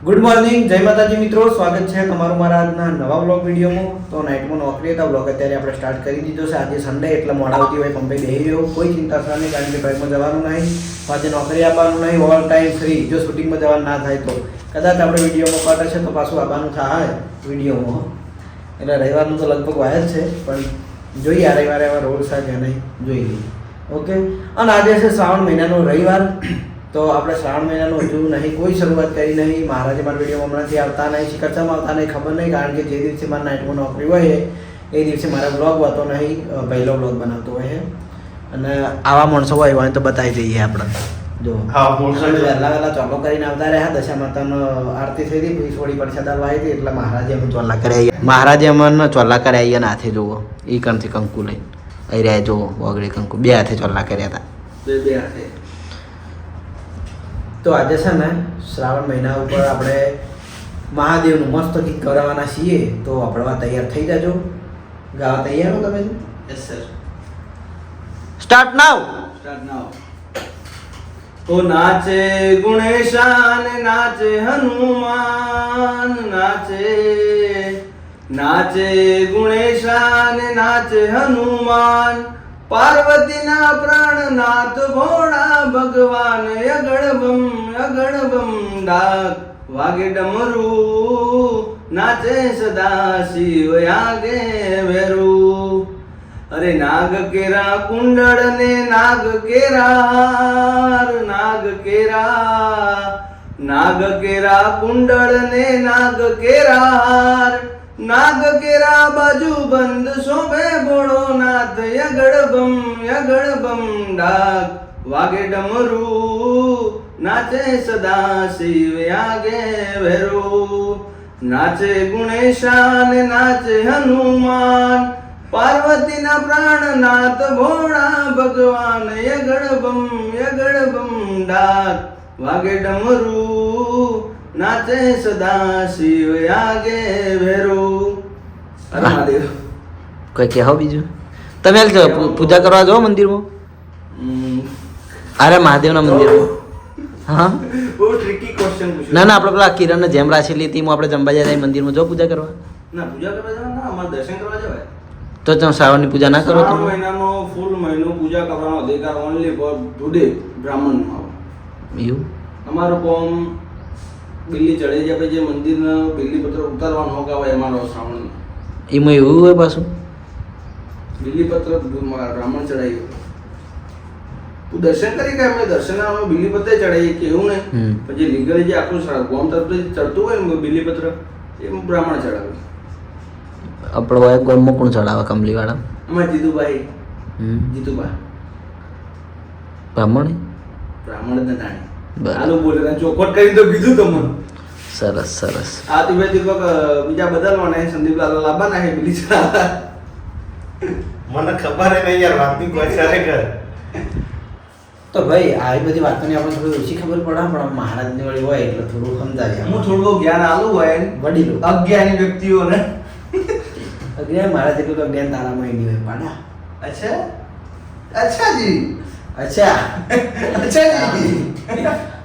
Good morning, જય માતાજી મિત્રો. સ્વાગત છે તમારું મારા આજના નવા બ્લોગ વિડીયોમાં. તો નાઇટમાં નોકરી હતા, બ્લોગ અત્યારે આપણે સ્ટાર્ટ કરી દીધો છે. આજે સન્ડે એટલે મોડા આવતી હોય કંપની બેસી રહ્યો, કોઈ ચિંતા નહીં, કારણ કે ટ્રેકમાં જવાનું નહીં, આજે નોકરી આપવાનું નહીં, ઓલ ટાઈમ ફ્રી. જો શૂટિંગમાં જવાનું ના થાય તો કદાચ આપણે વિડીયોમાં પાટે છે તો પાછું આવવાનું થાય વિડીયોમાં. એટલે રવિવારનું તો લગભગ વાય જ છે, પણ જોઈએ આ રવિવારે એવા રોડ છે કે નહીં જોઈ લઈએ. ઓકે. અને આજે છે શ્રાવણ મહિનાનો રવિવાર. તો આપણે શ્રાવણ મહિનાનું હજુ નહીં કોઈ શરૂઆત કરી નહીં. મહારાજે મારા વિડીયો હમણાંથી આવતા નહીં, શિખરચામાં આવતા નહીં, ખબર નહીં, કારણ કે જે દિવસે મારા નાઇટમાં નોકરી હોય એ દિવસે મારા બ્લોગ હોતો નહીં, પહેલો બ્લોગ બનાવતો હોય. અને આવા માણસો હોય તો બતાવી દઈએ આપણે. જો વહેલા ચોલો કરીને આવતા રહ્યા. દશા માતાનો આરતી થઈ હતી, પછી થોડી પ્રસાદ આવી હતી, એટલે મહારાજે અમે ચોલા કર્યા. મહારાજે અમને ચોલા કર્યા અને હાથે જુઓ એ કણથી કંકુ લઈને અહીં રહ્યા. જુઓ વગડે કંકુ બે હાથે ચોલા કર્યા હતા, બે હાથે. તો આજે છે ને શ્રાવણ મહિના ઉપર આપણે મહાદેવનું મસ્ત ગીત ગવડાવવાના છીએ. તો આપણે તૈયાર થઈ જાજો. ગાવા તૈયાર હો તમે? Yes sir. સ્ટાર્ટ નાઉ. ઓ નાચે ગુણેશાન નાચે હનુમાન, નાચે ગુણેશાન નાચે હનુમાન, પાર્વતીના પ્રાણનાથ ભોળા ભગવાન, અગણબમ ડાક વાગે ડમરું, નાચે સદા શિવ આગે વેરું. અરે નાગ કેરા કુંડળ ને નાગ કેરા હાર, નાગ કેરા કુંડળ ને નાગ કેરા હાર, નાગ કેરા બાજુ બંધ શોભે ભોળો નાથ, યગડબમ ડાક વાગે ડમરું, નાચે સદા શિવ આગે વેરું. નાચે ગુણેશાન નાચે હનુમાન, પાર્વતીના પ્રાણનાથ ભોળા ભગવાન, યગડબમ ડાક વાગે ડમરું, નાચે સદા શિવ આગે વેરું. અરે મહાદેવ કોઈ કહેવો બીજું? તમે પૂજા કરવા જાઓ મંદિરમાં? અરે મહાદેવના મંદિરમાં. હા, બહુ ટ્રિકી ક્વેશ્ચન પૂછ્યો. ના આપણે પેલા કિરણને જેમ રાખેલી હતી આપણે જંબાજા જાય મંદિરમાં જો પૂજા કરવા. ના પૂજા કરવા જવા ના, અમારે દર્શન કરવા જવાય. તો તમે શ્રાવણની પૂજા ના કરો? શ્રાવણ મહિનાનો ફૂલ મહિનો પૂજા કરવાનો અધિકાર ઓનલી ફોર ટુડે બ્રાહ્મણમાં. એવું અમારું કોમ બિલ્લી ચડે છે, આપણે જે મંદિરનો બિલ્લી પત્ર ઉતારવાનો હોક આવે અમારો શ્રાવણ એમાં એવું હોય પાછું? બિલ્લી પત્ર બ્રાહ્મણ ચડાવી તું દર્શન કરી કે અમે દર્શન બિલ્લી પત્ર ચડાવીએ કે એવું નહીં, પછી લીગલી જે આખું ગોમ તરફથી ચડતું હોય ને બિલ્લી પત્ર એ બ્રાહ્મણ ચડાવે. આપણો હોય ગોમમાં કોણ ચડાવે? કમલી વાળા અમારે જીતુભાઈ. જીતુભાઈ બ્રાહ્મણ જ નથી. આનું બોલે ચોખવટ કરી તો કીધું તમને. સરસ. આ તું બીજા બદલવાના સંદીપ લાલ લાવવાના હે બિલ્લી ચડાવવા. મને ખબર નહીં યાર, વાતની કોઈ ખરેખર. તો ભાઈ આવી બધી વાતોની આપણે થોડી ઓછી ખબર પડે, પણ મહારાજની વળી હોય એટલે થોડું સમજાય. હું થોડું જ્ઞાન આલું હોય વડીલો અજ્ઞાની વ્યક્તિઓને. મહારાજ એટલું તો જ્ઞાન તારામાં નહીં હોય પાડા. અચ્છા જી.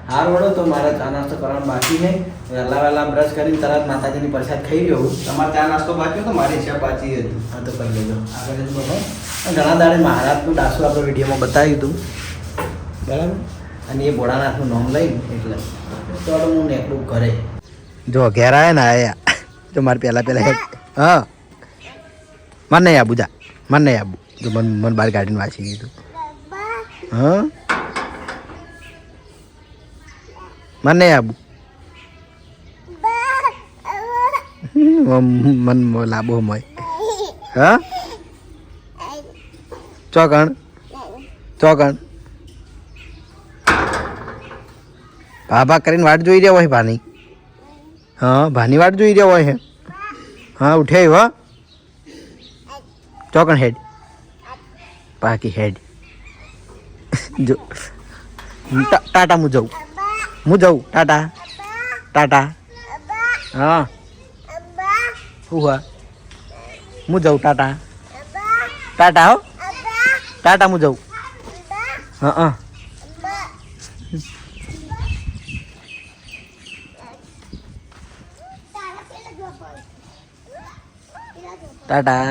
હાર વડો તો મારે ચા નાસ્તો કરવાનો બાકી છે. વહેલા બ્રશ કરીને તરત માતાજીની પ્રસાદ ખાઈ રહ્યો. તમારે ચા નાસ્તો બાકી તો મારી ઈચ્છા પાછી હતી. હા તો કરી લેજો. આગળ જ બોલો. ઘણા દાડે મહારાજનું ડાસુ આપણે વિડીયોમાં બતાવ્યું હતું, બરાબર? અને એ ભોળાનાથનું નામ લઈને એટલે તો હું નીકળું ઘરે. જો ઘેર આવ્યા ને આયા તો મારે પહેલાં હા મને નહીં આબુ જા, મને નહીં આબુ. જો મને બહાર ગાડીને વાંચી દીધું. હા મને નહીં આબુ. મન લાંબો મોય. હા ચોકણ ભાભા કરીને વાટ જોઈ રહ્યા હોય ભાની. હા ભાની વાટ જોઈ રહ્યા હોય હે. હા ઉઠે હો ચોકણ હેડ પાકી હેડ. જો ટાટા હું જાઉં ટાટા. હા શું હા હું જાઉં ટાટા હો ટાટા હું જાઉં. હા ટાટા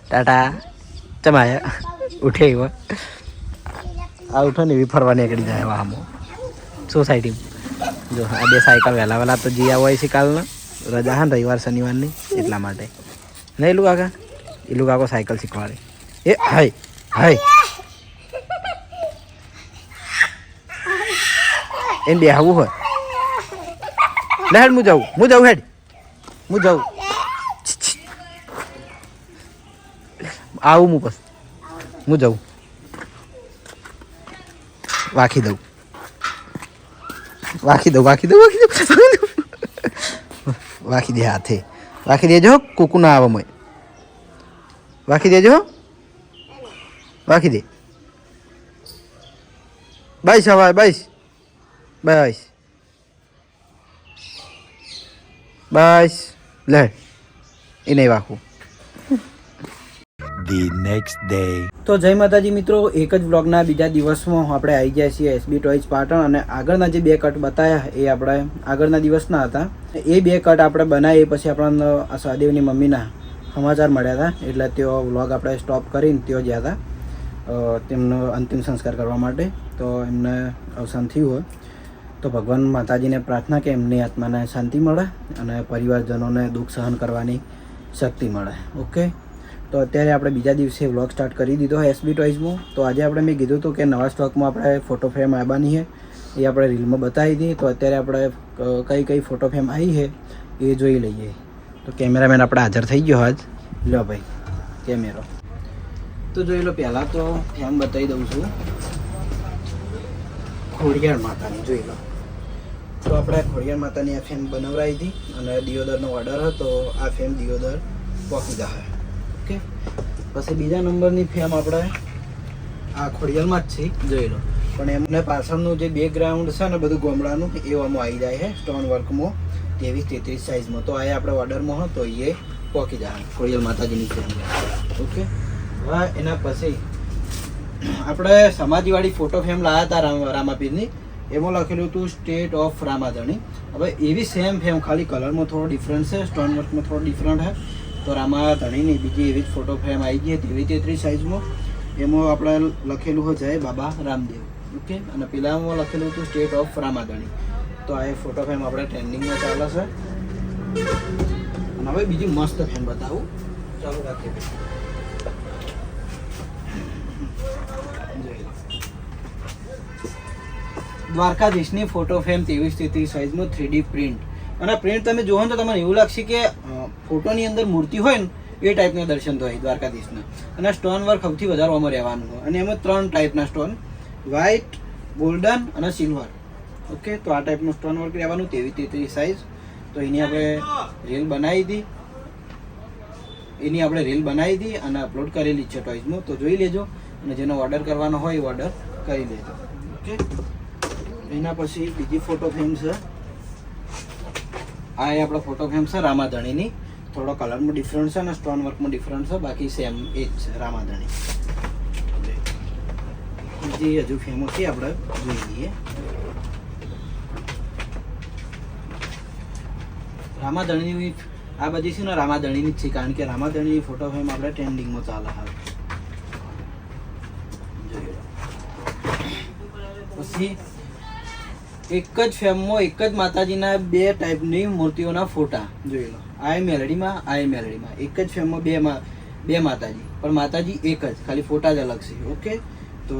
ટાટા ચમાયા ઉઠે એવા આ ઉઠો ને એવી ફરવા નીકળી જાય આમો સોસાયટી જો આ બે સાયકલ વહેલા વહેલા તો જીયા હોય છે કાલના રજા હા ને રવિવાર શનિવારની એટલા માટે નહીં એલું કાકા એલું કાકો સાયકલ શીખવાડે એ હાય હાય એને બેહવું હોય લે હેડ હું જાઉં હેડ હું જાઉં આવું હું બસ હું જાઉં વાખી દઉં વાખી દે હાથે વાખી દેજો કુકુ ના આવે મોય વાખી દેજો વાખી દે બાઈસ હવા બાઈસ બાઈસ બાઈસ લે એ નહીં વાખું The next day. તો જય માતાજી મિત્રો, એક જ બ્લોગના બીજા દિવસમાં આપણે આવી ગયા છીએ એસબી ટોયઝ પાટણ અને આગળના જે બે કટ બતાવ્યા એ આપણે આગળના દિવસના હતા. એ બે કટ આપણે બનાવી પછી આપણને આ સહદેવની મમ્મીના સમાચાર મળ્યા હતા એટલે તેઓ વ્લોગ આપણે સ્ટોપ કરીને તેઓ ગયા હતા તેમનો અંતિમ સંસ્કાર કરવા માટે. તો એમને અવસાન થયું હોય તો ભગવાન માતાજીને પ્રાર્થના કે એમની આત્માને શાંતિ મળે અને પરિવારજનોને દુઃખ સહન કરવાની શક્તિ મળે. ઓકે, તો અત્યારે આપણે બીજા દિવસે વ્લોગ સ્ટાર્ટ કરી દીધો એસબી ટોયઝમાં. તો આજે આપણે મેં કીધું હતું કે નવા સ્ટોકમાં આપણે ફોટો ફ્રેમ આવવાની છે એ આપણે રીલમાં બતાવી હતી. તો અત્યારે આપણે કઈ ફોટો ફ્રેમ આવી છે એ જોઈ લઈએ. તો કેમેરામેન આપણે હાજર થઈ ગયો આજ. લો ભાઈ કેમેરો તો જોઈ લો. પહેલાં તો ફ્રેમ બતાવી દઉં છું ખોડિયાર માતાની. જોઈ લો, તો આપણે ખોડિયાર માતાની આ ફ્રેમ બનાવરાઈ હતી અને દિયોદરનો ઓર્ડર હતો. આ ફ્રેમ દિયોદર પહોંચી જાય. ઓકે, પછી બીજા નંબરની ફ્રેમ આપણે આ ખોડિયારમાં જ છે, જોઈ લો. પણ એમને પાછળનું જે બેકગ્રાઉન્ડ છે ને બધું ગોમડાનું એ આમાં આવી જાય છે સ્ટોન વર્કમાં 23-33 સાઇઝમાં. તો આ આપણે ઓર્ડરમાં હતો એ પહોંચી જાય ખોડિયાર માતાજીની ફ્રેમ. ઓકે, હવે એના પછી આપણે સમાધિવાળી ફોટો ફ્રેમ લાવ્યા હતા રામાપીરની. એમાં લખેલું હતું સ્ટેટ ઓફ રામાધણી. હવે એવી સેમ ફ્રેમ ખાલી કલરમાં થોડો ડિફરન્ટ છે, સ્ટોન વર્કમાં થોડો ડિફરન્ટ છે. તો રામાધણીની બીજી એવી જ ફોટો ફ્રેમ આવી ગઈ હતી 23 સાઇઝમાં. એમાં આપણે લખેલું હોય જય બાબા રામદેવ. ઓકે, અને પેલામાં લખેલું હતું સ્ટેટ ઓફ રામાધણી. તો આ ફોટો ફ્રેમ આપણે ટ્રેન્ડિંગમાં ચાલે છે. અને હવે બીજી મસ્ત ફ્રેમ બતાવું, ચાલુ રાખીએ. દ્વારકાધીશની ફોટો ફ્રેમ 23-33 સાઇઝમાં 3D પ્રિન્ટ. અને પ્રિન્ટ તમે જોવો ને તો તમને એવું લાગશે કે ફોટોની અંદર મૂર્તિ હોય ને એ ટાઈપના દર્શન થાય દ્વારકાધીશના. અને સ્ટોન વર્ક સૌથી વધારે આમાં રહેવાનું હોય. અને એમાં 3 ટાઈપના સ્ટોન, વ્હાઇટ, ગોલ્ડન અને સિલ્વર. ઓકે, તો આ ટાઈપનું સ્ટોન વર્ક રહેવાનું 23-33 સાઇઝ. તો એની આપણે રીલ બનાવી હતી અને અપલોડ કરેલી છે ટોયઝમાં. તો જોઈ લેજો અને જેનો ઓર્ડર કરવાનો હોય એ ઓર્ડર કરી લેજો. ઓકે, એના પછી બીજી ફોટો ફ્રેમ છે. આ એ આપણો ફોટો ફ્રેમ છે રામાધણીની. થોડો કલરમાં ડિફરન્ટ છે અને સ્ટોન વર્કમાં ડિફરન્ટ છે, બાકી સેમ એ જ છે રામાધણી. બીજી હજુ ફેમો છે આપણે જોઈ લઈએ. રામાધણીની આ બધી છે ને રામાધણીની જ છે, કારણ કે રામાધણીની ફોટો ફ્રેમ આપણે ટ્રેન્ડિંગમાં ચાલે હાલ. પછી એક જ ફ્રેમમાં એક જ માતાજીના 2 ટાઈપની મૂર્તિઓના ફોટા જોઈ લો. આ મેલડીમાં એક જ ફ્રેમમાં બે માતાજી, પણ માતાજી એક જ, ખાલી ફોટા જ અલગ છે. ઓકે, તો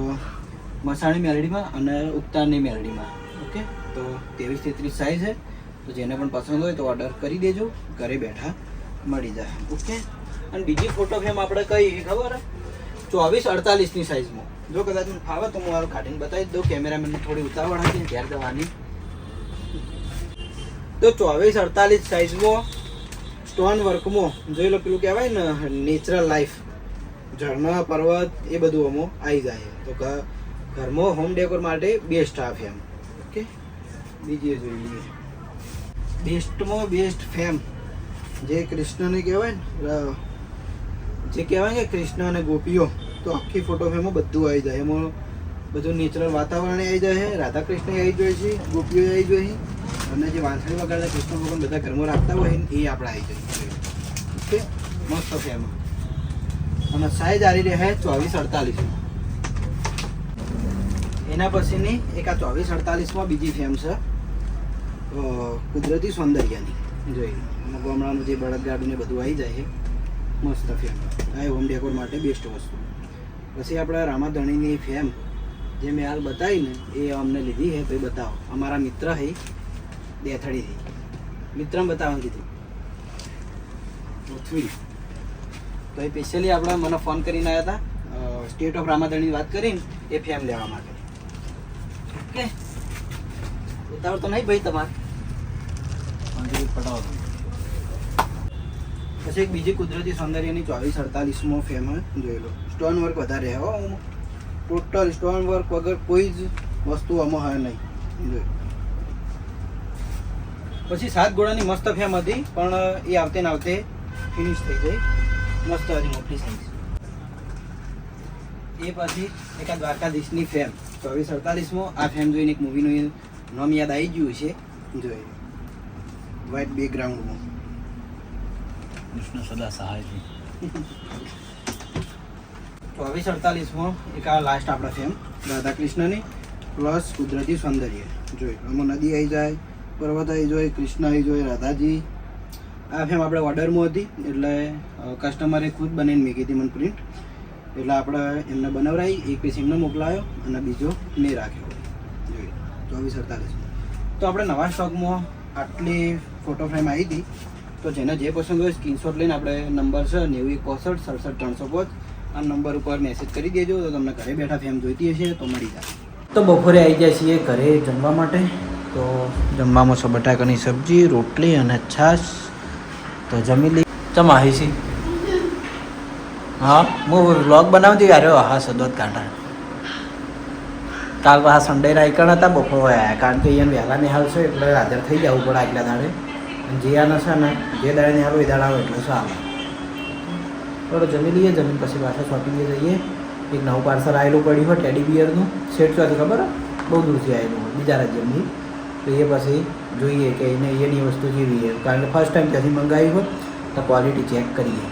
મસાણી મેલડીમાં અને ઉક્તાની મેલડીમાં. ઓકે, તો 23-33 સાઇઝ છે. તો જેને પણ પસંદ હોય તો ઓર્ડર કરી દેજો, ઘરે બેઠા મળી જાય. ઓકે, અને બીજી ફોટો ફ્રેમ આપણે કઈ ખબર 24-48ની સાઇઝમાં. જો કદાચ મને ફાવે તો હું મારું કાઢીને બતાવી દઉં. કેમેરામેનને થોડી ઉતાવળ હતી ઘેર જવાની. તો 24-48 સાઇઝમાં સ્ટોન વર્કમાં જોઈ લો. પેલું કહેવાય ને નેચરલ લાઈફ, ઝરણા પર્વત એ બધું આમાં આવી જાય. તો ઘરમાં હોમ ડેકોર માટે બેસ્ટ આ ફેમ. ઓકે, બીજી જોઈ લઈએ. બેસ્ટમાં બેસ્ટ ફેમ જે કૃષ્ણને કહેવાય ને, જે કહેવાય કે કૃષ્ણ અને ગોપીઓ, તો આખી ફોટો ફ્રેમમાં બધું આવી જાય. એમાં બધું નેચરલ વાતાવરણ આવી જાય છે, રાધા કૃષ્ણ આવી જાય છે, ગોપીઓ આવી જાય છે. અને જે વાંસળી વગાડતા કૃષ્ણ ભગવાન બધા ઘરમાં રાખતા હોય ને એ આપણે આવી જાય. ઓકે, મસ્ત ફેમ. અને સાઈઝ આવી રહે 24-48. એના પછીની એક આ 24-48માં બીજી ફેમ છે કુદરતી સૌંદર્યની. જોઈ લો ગામડાનું જે બળદગાડું ને બધું આવી જાય છે. મસ્ત ફેમ. આ હોમ ડેકોર માટે બેસ્ટ વસ્તુ. પછી આપણે રામાધણીની ફેમ જે મેં હાલ બતાવી ને એ અમને લીધી છે. તો એ બતાવો. અમારા મિત્ર છે દેથડીથી. મિત્રને બતાવવાનું કીધું પૃથ્વી. તો એ સ્પેશિયલી આપણે મને ફોન કરીને આવ્યા હતા સ્ટેટ ઓફ રામાધણીની વાત કરીને એ ફેમ લેવા માટે. ઓકે, ઉતાવળ તો નહીં ભાઈ તમારે. પટાવો. પછી એક બીજી કુદરતી સૌંદર્યની 24-48માં ફેમ જોઈ લો. સ્ટોન વર્ક વધારે હો. ટોટલ સ્ટોન વર્ક વગર કોઈ જ વસ્તુ આમાં હોય નહીં. જોઈ પછી 7 ઘોડાની મસ્ત ફેમ હતી પણ એ આવતે ને આવતે ફિનિશ થઈ ગઈ. મસ્ત હતી મોટી સાઈઝ. એ પછી એક આ દ્વારકાધીશની ફેમ 24-48માં. આ ફેમ જોઈને એક મૂવીનું નામ યાદ આવી ગયું છે. જોઈ વ્હાઇટ બેકગ્રાઉન્ડમાં કૃષ્ણ સદા સહાય છે. 24-48માં એક આ લાસ્ટ આપણા ફેમ રાધા કૃષ્ણની પ્લસ કુદરતી સૌંદર્ય. જોઈ આમાં નદી આવી જાય, પર્વત આવી જાય, કૃષ્ણ આવી જાય, રાધાજી. આ ફેમ આપણે ઓર્ડરમાં હતી એટલે કસ્ટમરે ખુદ બનાવીને મેં કીધી મને પ્રિન્ટ. એટલે આપણે એમને બનાવરાવી. એક પીસ એમને મોકલાયો અને બીજો મેં રાખ્યો. જોઈ 24-48. તો આપણે નવા સ્ટોકમાં આટલી ફોટો ફ્રેમ આવી હતી. તો જેને જે પસંદ હોય સ્ક્રીનશોટ લઈને આપણે નંબર છે 9161676305 આ નંબર ઉપર મેસેજ કરી દેજો. તો તમને ઘરે બેઠા ફેમ જોઈતી હશે તો મળી જાય. તો બપોરે આવી જાય છીએ ઘરે જમવા માટે. તો જમવામાં છે બટાકાની સબ્જી, રોટલી અને છાશ. તો જમી લઈ. ચમ આવી છે? હા, હું વ્લોગ બનાવતી યાર. હા, સદોત કાંઠા. કાલ આ સન્ડે રાયકણ હતા બપોર આવ્યા કારણ કે અહીંયા વહેલા નિહાલ છે એટલે હાજર થઈ જવું પડે આગલા દાડે. અને જે આના છે ને જે દાડે નિહાલો એ દાડે આવે એટલે સારું. થોડો જમી લઈએ. જમીન પછી પાછા શોપિંગે જઈએ. એક નવું પાર્સલ આવેલું પડ્યું હોય ટેડી બિયરનું. સેટ ચોથી ખબર બહુ દૂરથી આવેલું હોય બીજા રાજ્યની. તો એ પછી જોઈએ કે એને એની વસ્તુ જેવી છે કારણ કે ફર્સ્ટ ટાઈમ ત્યાંથી મંગાવી હોય તો ક્વોલિટી ચેક કરીએ.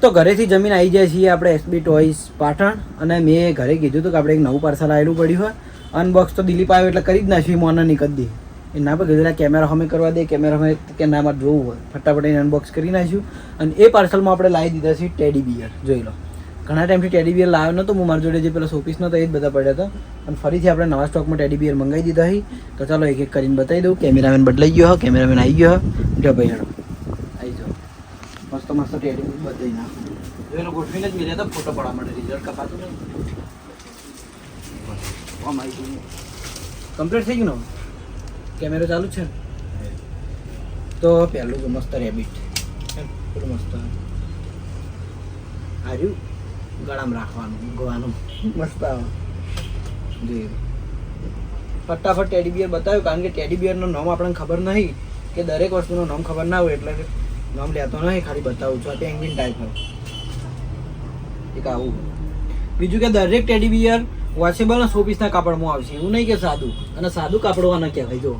તો ઘરેથી જમીન આવી જાય છીએ આપણે એસબી ટોયસ પાટણ. અને મેં ઘરે કીધું હતું કે આપણે એક નવું પાર્સલ આવેલું પડ્યું હોય. અનબોક્સ તો દિલીપ આવ્યો એટલે કરી જ નાખ્યું. મોને નહીં કરી દે એ ના પર કીધું કેમેરા અમે કરવા દે. કેમેરા અમે કે ના મારે જોવું હોય ફટાફટ એને અનબોક્સ કરી નાખ્યું. અને એ પાર્સલમાં આપણે લાવી દીધા છે ટેડી બિયર. જોઈ લો ઘણા ટાઈમથી ટેડી બિયર લાવ્યો નહોતો હું. મારી જોડે જે પેલો શોપીસ નહોતો એ જ બધા પડ્યા હતા. અને ફરીથી આપણે નવા સ્ટોકમાં ટેડી બિયર મંગાવી દીધા છે. તો ચાલો એક એક કરીને બતાવી દઉં. કેમેરામેન બદલાઈ ગયો હા. કેમેરામેન આવી ગયો જો ભાઈ હેડો આવી જાઓ. મસ્ત મસ્ત ટેડી બિયર બદલાઈ નાખો. જો એનો ગોઠવીને જ મેળ્યા હતા ફોટો પડવા માટે. રિઝલ્ટ કપાતું નહીં. આમ આવી ગયું. કમ્પ્લીટ થઈ ગયું ને? કેમેરો ચાલુ છે ને? તો પહેલું તો મસ્ત રેબિટ થોડું મસ્ત હાર્યું ગળામાં રાખવાનું ગવાનું મસ્ત આવે. જોઈએ ફટાફટ ટેડી બિયર બતાવ્યું કારણ કે ટેડી બિયરનું નામ આપણને ખબર નહીં કે દરેક વસ્તુનું નામ ખબર ના હોય એટલે નામ લેતો નહીં. ખાલી બતાવું છું. આ પેંગ્વિન ટાઈપ હોય એક આવું. બીજું કે દરેક ટેડી બિયર વોશેબલ અને શોપીસના કાપડમાં આવશે. એવું નહીં કે સાદું. અને સાદું કાપડ આને કહેવાય. જો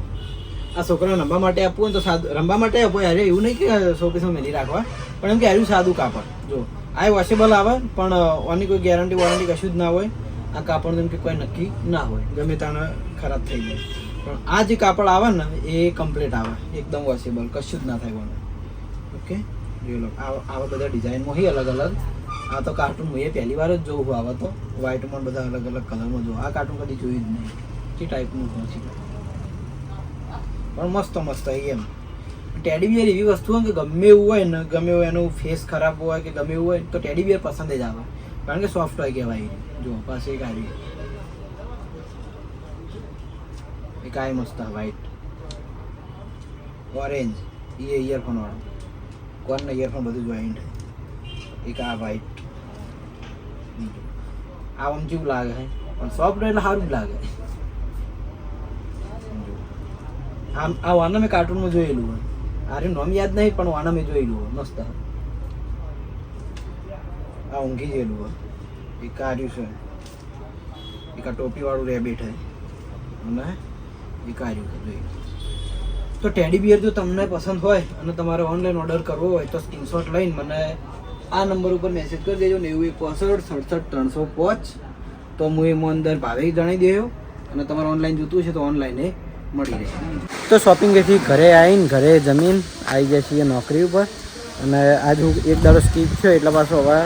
આ છોકરાને રમવા માટે આપવું હોય તો સાદું રમવા માટે આપો યાર. એવું નહીં કે શોપીસમાં મેલી રાખવા પણ એમ કે આવ્યું સાદું કાપડ. જો આ વોશેબલ આવે પણ આની કોઈ ગેરંટી વોરંટી કશું જ ના હોય. આ કાપડ એમ કે કોઈ નક્કી ના હોય ગમે તાને ખરાબ થઈ જાય. પણ આ જે કાપડ આવે ને એ કમ્પ્લીટ આવે એકદમ વોશેબલ કશું જ ના થાય કોને. ઓકે જોઈ લો આવા બધા ડિઝાઇનમાં હોય અલગ અલગ. આ તો કાર્ટૂન હું એ પહેલી વાર જ જોઉં આવે તો વ્હાઇટમાં બધા અલગ અલગ કલરમાં જોઉં. આ કાર્ટૂન કદી જોયું જ નહીં કે ટાઈપનું છે પણ મસ્ત મસ્ત એમ. ટેડી બિયર એવી વસ્તુ હોય કે ગમે એવું હોય ને ગમે એવું એનું ફેસ ખરાબ હોય કે ગમે એવું હોય તો ટેડી બિયર પસંદ જ આવે કારણ કે સોફ્ટ હોય કહેવાય. જો પાસે એક આવી એક આ મસ્ત વ્હાઈટ ઓરેન્જ એ ઇયરફોન વાળો કોનના ઇયરફોન બધું જોઈન્ટ. એક આ વ્હાઈટ આ આમ જેવું લાગે છે પણ સોફ્ટ એટલે સારું જ લાગે. આમ આ વાના મેં કાર્ટૂનમાં જોયેલું હોય. આરે નામ યાદ નહીં પણ વાના મેં જોયેલું હોય મસ્ત. આ ઊંઘી ગયેલું હોય. એક આર્યું છે એક આ ટોપી વાળું રેબિટ છે અને એક આર્યું છે જોઈ તો ટેડી બિયર જો તમને પસંદ હોય અને તમારે ઓનલાઈન ઓર્ડર કરવો હોય તો સ્ક્રીનશોટ લઈને મને આ નંબર ઉપર મેસેજ કરી દેજો 9165 તો હું એમાં અંદર ભાવે જણાવી દેજો અને તમારે ઓનલાઈન જોતું છે તો ઓનલાઈન એ મળી રહેશે. તો શોપિંગથી ઘરે આવીને ઘરે જમીન આવી જાય છીએ નોકરી ઉપર અને આજ હું એક દાડો સ્કીપ થયો એટલે પાછો હવે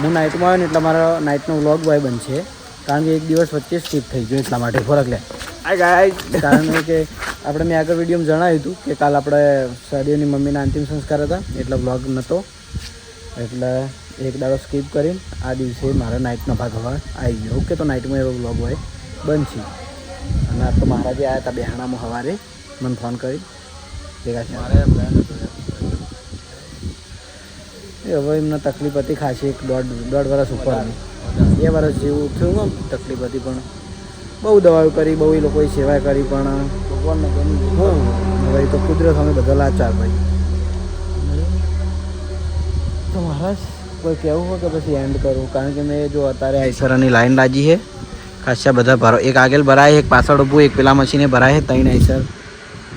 હું નાઇટમાં આવ્યો ને એટલે મારો નાઇટનો વ્લોગ બોય બનશે કારણ કે એક દિવસ વચ્ચે સ્કીપ થઈ ગયો એટલા માટે ફરક લે કારણ કે આપણે મેં આગળ વિડીયોમાં જણાવ્યું હતું કે કાલ આપણે સડીઓની મમ્મીના અંતિમ સંસ્કાર હતા એટલે વ્લોગ નહોતો એટલે એક દાડો સ્કીપ કરીને આ દિવસે મારા નાઇટનો ભાગ હવે આવી ગયો. ઓકે, તો નાઇટમાં એવો વ્લોગ હોય બનશે. અને આ તો મારા જે આવ્યા હતા બેહાણામાં સવારે મને ફોન કરી ભેગા છે મારે પ્લાન હતો એ હવે એમને તકલીફ હતી ખાસી એક દોઢ વર્ષ ઉપરની 2 વર્ષ જેવું થયું ને તકલીફ હતી પણ બહુ દવાઓ કરી બહુ એ લોકોએ સેવા કરી પણ ભગવાનને ગમી હવે તો કુદરત અમે બધા લાચાર ભાઈ. તો મહારાજ કોઈ કહેવું હોય કે પછી એન્ડ કરું કારણ કે મેં જો અત્યારે આઈસરાની લાઈન લાગી છે ખાસા બધા ભરો એક આગળ ભરાય એક પાછળ ઊભું એક પેલા મશીને ભરાય છે 3 આઈસર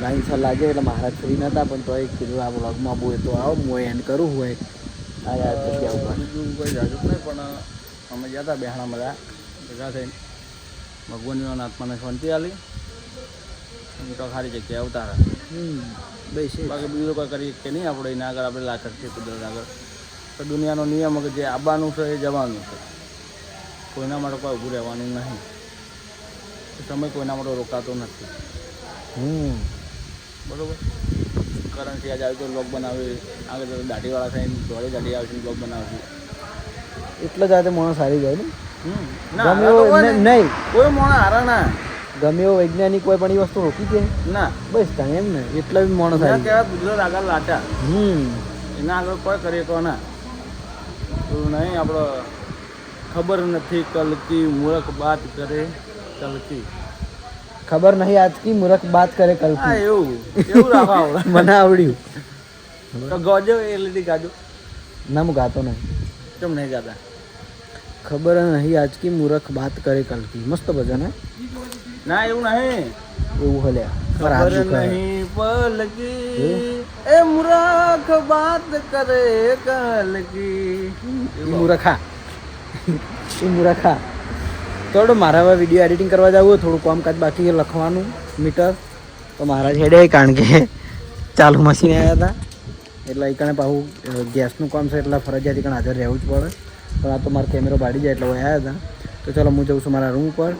લાઈન સર લાગે એટલે મહારાજ ફ્રી નહોતા પણ તો એક કીધું આ વ્લોગમાં બહુ તો આવો હું એન્ડ કરું હોય આ યાર જગ્યા ઉપર બીજું કોઈ જાજુ નહીં પણ અમે ગયા હતા બેહાણા બધા ભેગા થઈને ભગવાનના આત્માને શાંતિ આલી તો સારી જગ્યાએ આવતા બેસી બાકી બીજું કોઈ કરીએ કે નહીં આપણે એના આગળ આપણે લાખર છે કુદરત આગળ તો દુનિયાનો નિયમ કે જે આવવાનું છે એ જવાનું છે કોઈના માટે કોઈ ઊભું રહેવાનું નહીં સમય કોઈના માટે રોકાતો નથી બરાબર કરંટ આજે આવી તો બ્લોગ બનાવે આગળ તો દાઢીવાળા થઈને દોડી દાઢી આવશે બ્લોગ બનાવશે એટલે જ આજે માણસ હારી જાય ને ના ગમે હારા તો એવો હોય ને. નહીં કોઈ મોણા હારા ના ગમે એવો વૈજ્ઞાનિક કોઈ પણ એ વસ્તુ રોકી દે ના બસ ત્યાં એમ ને એટલે બી માણસ એના હારી કહેવાય ગુજરાત આગળ લાટા હમ એના આગળ કોઈ કરીએ તો ના એવું નહીં આપણો ખબર નથી કલકી મૂર્ખ બાત કરે કલકી ખબર નહીં આજ કી મૂર્ખ બાત કરે કલ હા કી એવું એવું રાખવા આવડે મને આવડ્યું તો ગોજો એ લીધી ગાજો ના હું ગાતો નહીં કેમ નહીં ગાતા ખબર નહીં આજ કી મૂર્ખ બાત કરે કલ કી મસ્ત ભજન હે ના એવું નહીં એવું હલ્યા પર ખબર હાથ દુખાય. નહીં પલકી એ મૂર્ખ બાત કરે કલકી ઈ મૂર્ખા ઈ મૂર્ખા થોડું મારા હવે વિડીયો એડિટિંગ કરવા જવું થોડું કામકાજ બાકી છે લખવાનું મીટર તો મારા છેડે કારણ કે ચાલુ મશીન આવ્યા હતા એટલે એ કણે પાછું ગેસનું કામ છે એટલે ફરજિયાત એ કણે હાજર રહેવું જ પડે પણ આ તો મારો કેમેરો બાળી જાય એટલે આવ્યા હતા તો ચાલો હું જઉં છું મારા રૂમ પર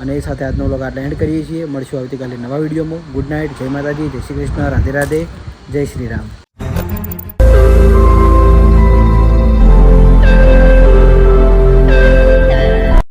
અને એ સાથે આજનો વ્લોગ આટલા એન્ડ કરીએ છીએ મળશું આવતીકાલે નવા વિડીયોમાં. ગુડ નાઇટ, જય માતાજી, જય શ્રી કૃષ્ણ, રાધે રાધે, જય શ્રી રામ.